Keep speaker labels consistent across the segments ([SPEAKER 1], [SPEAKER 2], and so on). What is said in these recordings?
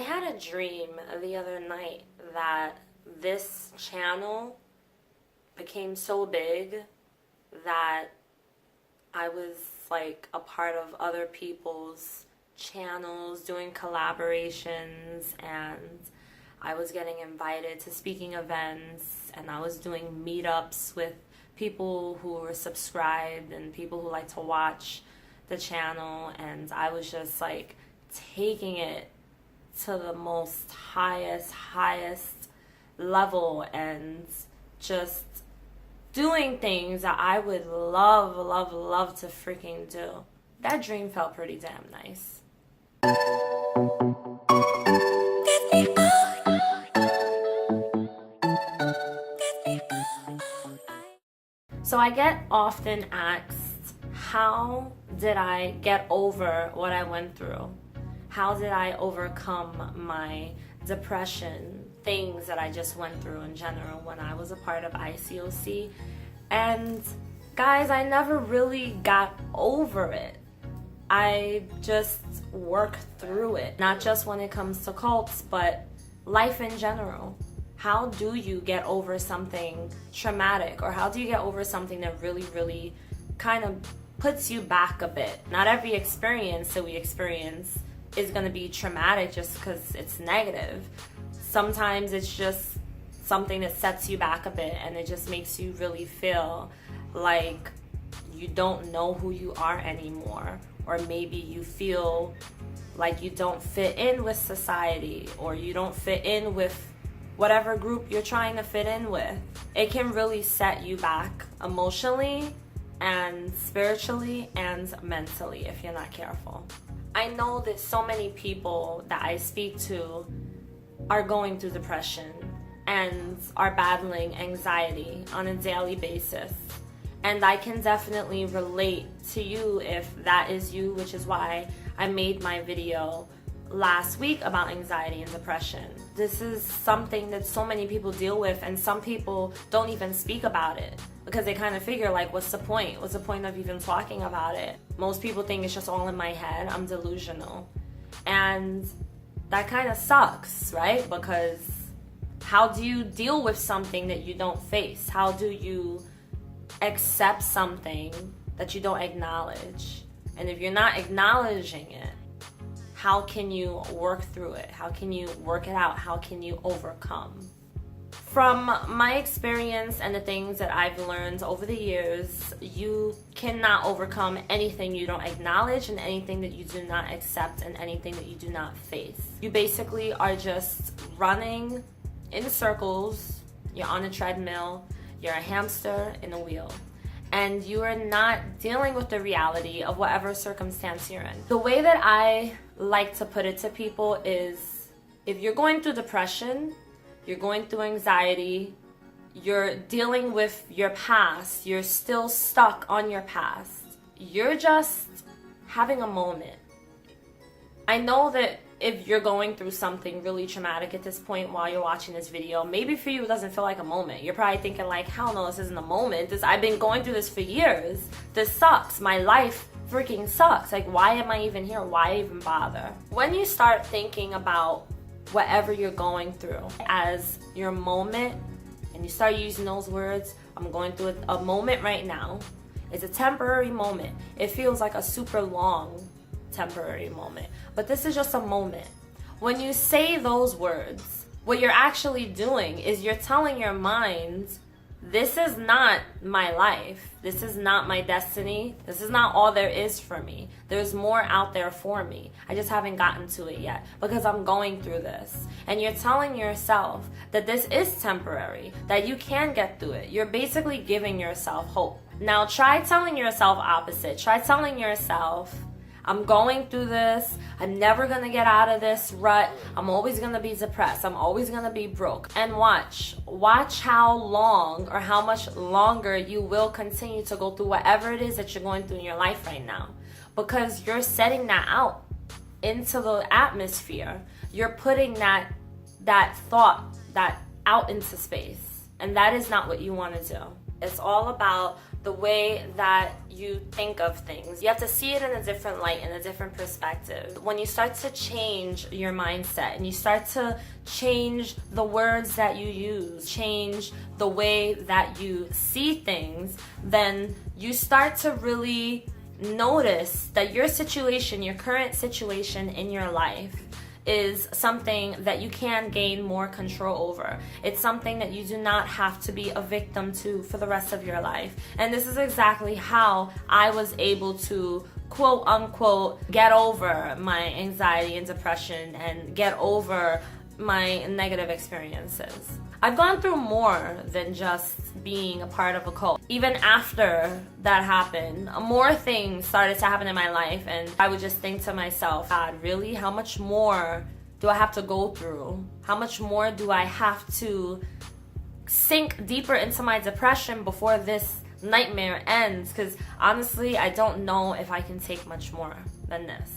[SPEAKER 1] had a dream the other night that this channel became so big that I was like a part of other people's channels doing collaborations, and I was getting invited to speaking events, and I was doing meetups with people who were subscribed and people who like to watch the channel, and I was just like taking it to the most highest level and just doing things that I would love to freaking do. That dream felt pretty damn nice. So I get often asked, how did I get over what I went through? How did I overcome my depression, things that I just went through in general when I was a part of ICOC? And guys, I never really got over it. I just work through it, not just when it comes to cults, but life in general. How do you get over something traumatic, or how do you get over something that really kind of puts you back a bit? Not every experience that we experience is going to be traumatic just because it's negative. Sometimes it's just something that sets you back a bit, and it just makes you really feel like you don't know who you are anymore, or maybe you feel like you don't fit in with society, or you don't fit in with whatever group you're trying to fit in with. It can really set you back emotionally and spiritually and mentally if you're not careful. I know that so many people that I speak to are going through depression and are battling anxiety on a daily basis. And I can definitely relate to you if that is you, which is why I made my video last week about anxiety and depression. This is something that so many people deal with, and some people don't even speak about it because they kind of figure like, what's the point? What's the point of even talking about it? Most people think it's just all in my head. I'm delusional. And that kind of sucks, right? Because how do you deal with something that you don't face? How do you accept something that you don't acknowledge? And if you're not acknowledging it, how can you work through it? How can you work it out? How can you overcome? From my experience and the things that I've learned over the years, you cannot overcome anything you don't acknowledge, and anything that you do not accept, and anything that you do not face. You basically are just running in circles. You're on a treadmill. You're a hamster in a wheel. And you are not dealing with the reality of whatever circumstance you're in. The way that I like to put it to people is, if you're going through depression, you're going through anxiety, you're dealing with your past, you're still stuck on your past, you're just having a moment. I know that if you're going through something really traumatic at this point while you're watching this video, maybe for you it doesn't feel like a moment. You're probably thinking like, hell no, this isn't a moment. I've been going through this for years. This sucks. My life freaking sucks. Like, why am I even here? Why even bother? When you start thinking about whatever you're going through as your moment, and you start using those words, I'm going through a moment right now. It's a temporary moment. It feels like a super long temporary moment, but this is just a moment. When you say those words, what you're actually doing is you're telling your mind, this is not my life, this is not my destiny, this is not all there is for me. There's more out there for me. I just haven't gotten to it yet because I'm going through this. And you're telling yourself that this is temporary, that you can get through it. You're basically giving yourself hope. Now try telling yourself opposite. Try telling yourself, I'm going through this. I'm never going to get out of this rut. I'm always going to be depressed. I'm always going to be broke. And watch how long or how much longer you will continue to go through whatever it is that you're going through in your life right now. Because you're setting that out into the atmosphere. You're putting that thought that out into space. And that is not what you want to do. It's all about the way that you think of things. You have to see it in a different light, in a different perspective. When you start to change your mindset and you start to change the words that you use, change the way that you see things, then you start to really notice that your situation, your current situation in your life, is something that you can gain more control over. It's something that you do not have to be a victim to for the rest of your life. And this is exactly how I was able to, quote unquote, get over my anxiety and depression and get over my negative experiences. I've gone through more than just being a part of a cult. Even after that happened, more things started to happen in my life, and I would just think to myself, God, really? How much more do I have to go through? How much more do I have to sink deeper into my depression before this nightmare ends? Because honestly, I don't know if I can take much more than this.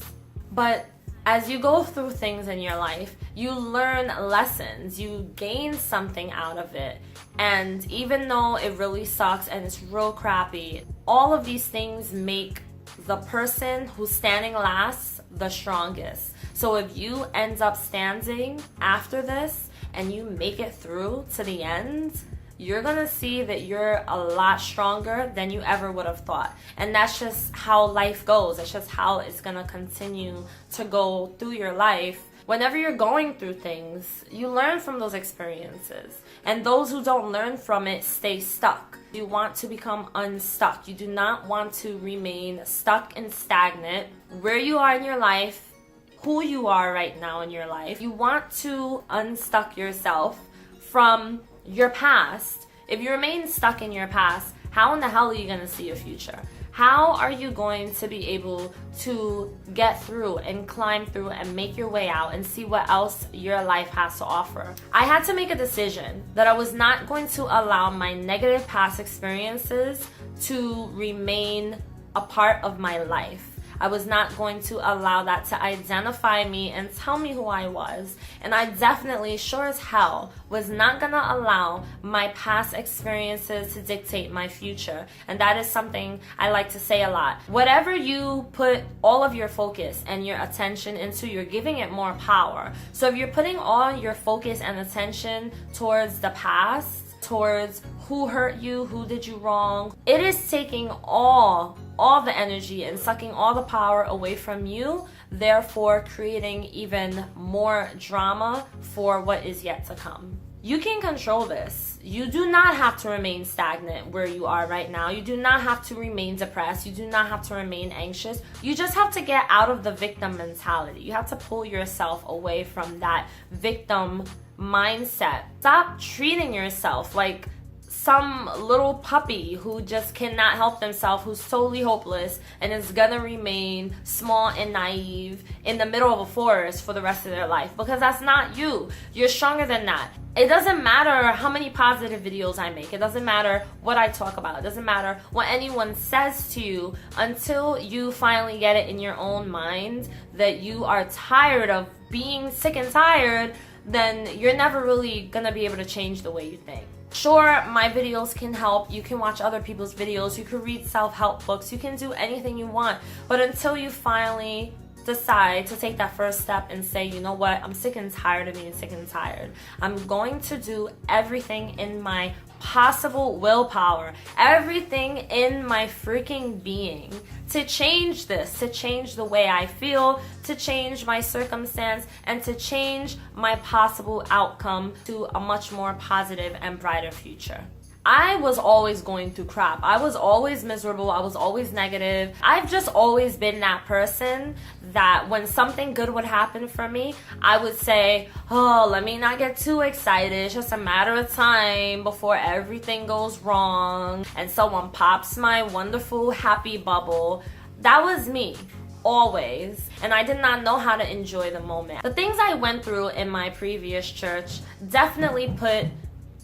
[SPEAKER 1] But as you go through things in your life, you learn lessons, you gain something out of it. And even though it really sucks and it's real crappy, all of these things make the person who's standing last the strongest. So if you end up standing after this and you make it through to the end, you're gonna see that you're a lot stronger than you ever would have thought. And that's just how life goes. That's just how it's gonna continue to go through your life. Whenever you're going through things, you learn from those experiences. And those who don't learn from it stay stuck. You want to become unstuck. You do not want to remain stuck and stagnant where you are in your life, who you are right now in your life. You want to unstuck yourself from your past. If you remain stuck in your past, how in the hell are you going to see your future? How are you going to be able to get through and climb through and make your way out and see what else your life has to offer? I had to make a decision that I was not going to allow my negative past experiences to remain a part of my life. I was not going to allow that to identify me and tell me who I was. And I definitely, sure as hell, was not gonna allow my past experiences to dictate my future. And that is something I like to say a lot. Whatever you put all of your focus and your attention into, you're giving it more power. So if you're putting all your focus and attention towards the past, towards who hurt you, who did you wrong, it is taking all the energy and sucking all the power away from you, therefore creating even more drama for what is yet to come. You can control this. You do not have to remain stagnant where you are right now. You do not have to remain depressed. You do not have to remain anxious. You just have to get out of the victim mentality. You have to pull yourself away from that victim mindset. Stop treating yourself like some little puppy who just cannot help themselves, who's totally hopeless and is gonna remain small and naive in the middle of a forest for the rest of their life, because that's not you. You're stronger than that. It doesn't matter how many positive videos I make. It doesn't matter what I talk about. It doesn't matter what anyone says to you until you finally get it in your own mind that you are tired of being sick and tired. Then you're never really gonna be able to change the way you think. Sure, my videos can help. You can watch other people's videos. You can read self-help books. You can do anything you want. But until you finally decide to take that first step and say, you know what, I'm sick and tired of being sick and tired. I'm going to do everything in my possible willpower, everything in my freaking being to change this, to change the way I feel, to change my circumstance, and to change my possible outcome to a much more positive and brighter future. I was always going through crap. I was always miserable. I was always negative. I've just always been that person that when something good would happen for me, I would say, oh, let me not get too excited. It's just a matter of time before everything goes wrong and someone pops my wonderful happy bubble. That was me. Always. And I did not know how to enjoy the moment. The things I went through in my previous church definitely put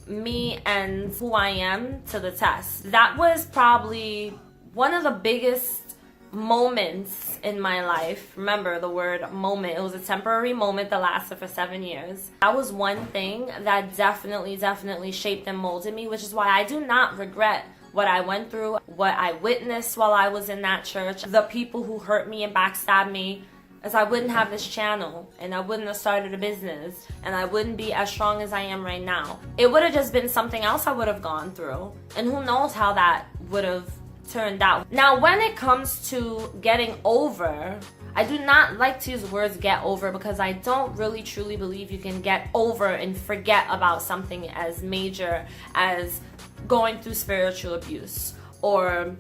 [SPEAKER 1] me and who I am to the test. That was probably one of the biggest moments in my life. Remember the word moment. It was a temporary moment that lasted for 7 years. That was one thing that definitely shaped and molded me, which is why I do not regret what I went through, what I witnessed while I was in that church, the people who hurt me and backstabbed me, as I wouldn't have this channel, and I wouldn't have started a business, and I wouldn't be as strong as I am right now. It would have just been something else I would have gone through, and who knows how that would have turned out. Now, when it comes to getting over, I do not like to use the words get over, because I don't really truly believe you can get over and forget about something as major as going through spiritual abuse or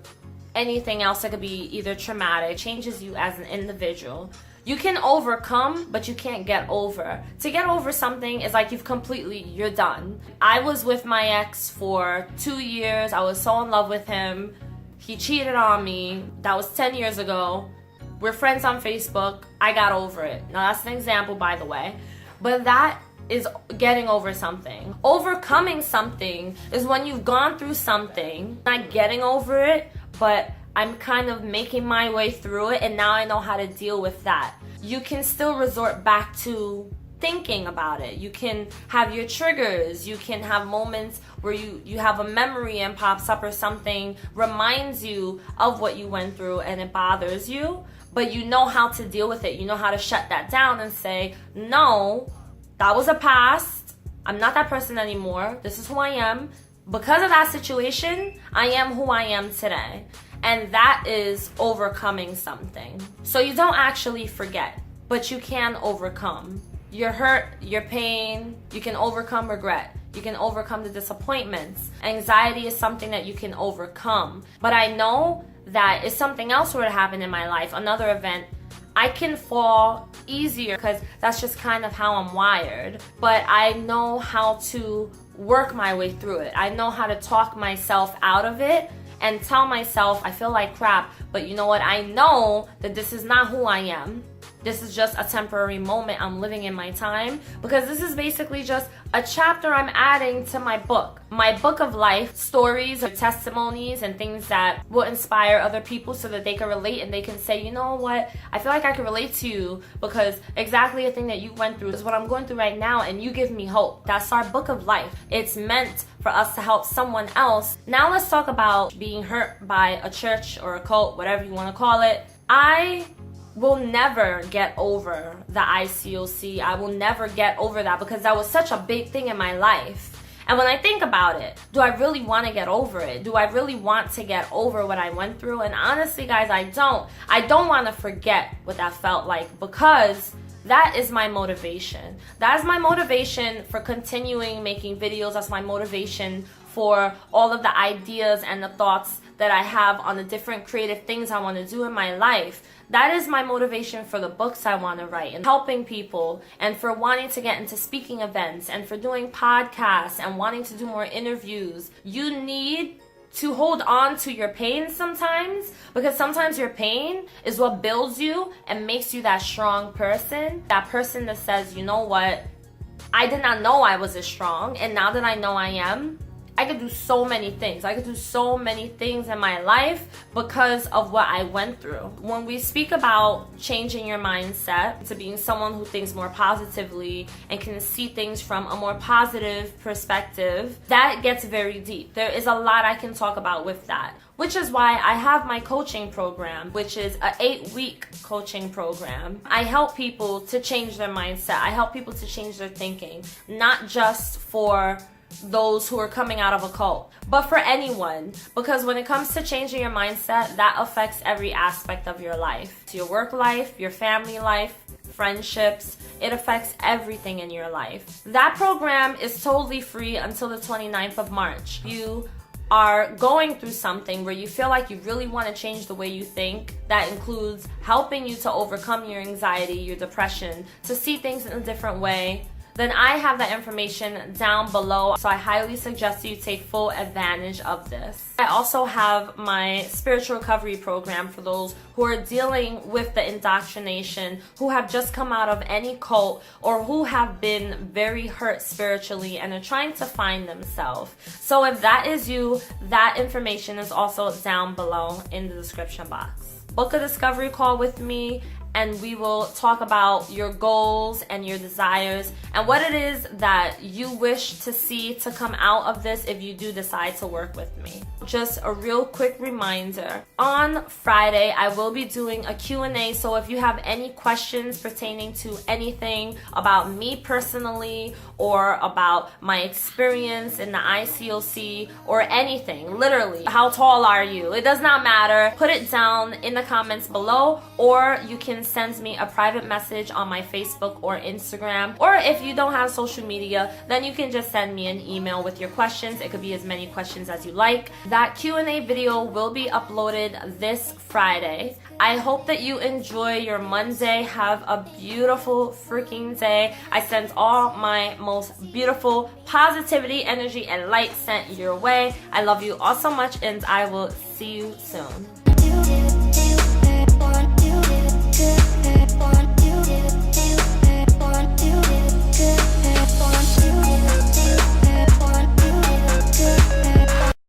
[SPEAKER 1] anything else that could be either traumatic, changes you as an individual. You can overcome, but you can't get over. To get over something is like you're done. I was with my ex for 2 years. I was so in love with him. He cheated on me. That was 10 years ago. We're friends on Facebook. I got over it. Now that's an example, by the way. But that is getting over something. Overcoming something is when you've gone through something, not getting over it, but I'm kind of making my way through it, and now I know how to deal with that. You can still resort back to thinking about it. You can have your triggers. You can have moments where you have a memory and pops up, or something reminds you of what you went through and it bothers you, but you know how to deal with it. You know how to shut that down and say, no, that was a past. I'm not that person anymore. This is who I am. Because of that situation, I am who I am today. And that is overcoming something. So you don't actually forget, but you can overcome. Your hurt, your pain, you can overcome regret. You can overcome the disappointments. Anxiety is something that you can overcome. But I know that if something else were to happen in my life, another event, I can fall easier, because that's just kind of how I'm wired. But I know how to work my way through it. I know how to talk myself out of it and tell myself I feel like crap, but you know what? I know that this is not who I am. This is just a temporary moment I'm living in my time, because this is basically just a chapter I'm adding to my book of life, stories or testimonies and things that will inspire other people so that they can relate and they can say, you know what, I feel like I can relate to you, because exactly the thing that you went through is what I'm going through right now, and you give me hope. That's our book of life. It's meant for us to help someone else. Now let's talk about being hurt by a church or a cult, whatever you want to call it. I will never get over the ICOC. I will never get over that, because that was such a big thing in my life. And when I think about it, do I really want to get over it? Do I really want to get over what I went through? And honestly, guys, I don't. I don't want to forget what that felt like, because that is my motivation. That is my motivation for continuing making videos. That's my motivation for all of the ideas and the thoughts that I have on the different creative things I want to do in my life. That is my motivation for the books I want to write and helping people, and for wanting to get into speaking events, and for doing podcasts and wanting to do more interviews. You need to hold on to your pain sometimes, because sometimes your pain is what builds you and makes you that strong person. That person that says, you know what, I did not know I was as strong, and now that I know I am, I could do so many things. I could do so many things in my life because of what I went through. When we speak about changing your mindset to being someone who thinks more positively and can see things from a more positive perspective, that gets very deep. There is a lot I can talk about with that, which is why I have my coaching program, which is an 8-week coaching program. I help people to change their mindset. I help people to change their thinking, not just for those who are coming out of a cult, but for anyone, because when it comes to changing your mindset, that affects every aspect of your life. Your work life, your family life, friendships, it affects everything in your life. That program is totally free until the 29th of March. You are going through something where you feel like you really want to change the way you think. That includes helping you to overcome your anxiety, your depression, to see things in a different way. Then I have that information down below, so I highly suggest you take full advantage of this. I also have my spiritual recovery program for those who are dealing with the indoctrination, who have just come out of any cult, or who have been very hurt spiritually and are trying to find themselves. So if that is you, that information is also down below in the description box. Book a discovery call with me and we will talk about your goals and your desires and what it is that you wish to see to come out of this if you do decide to work with me. Just a real quick reminder, on Friday I will be doing a Q&A, so if you have any questions pertaining to anything about me personally or about my experience in the ICOC or anything, literally, how tall are you? It does not matter. Put it down in the comments below, or you can send me a private message on my Facebook or Instagram, or if you don't have social media, then you can just send me an email with your questions. It could be as many questions as you like. That Q&A video will be uploaded this Friday. I hope that you enjoy your Monday. Have a beautiful freaking day. I send all my most beautiful positivity, energy, and light sent your way. I love you all so much, and I will see you soon.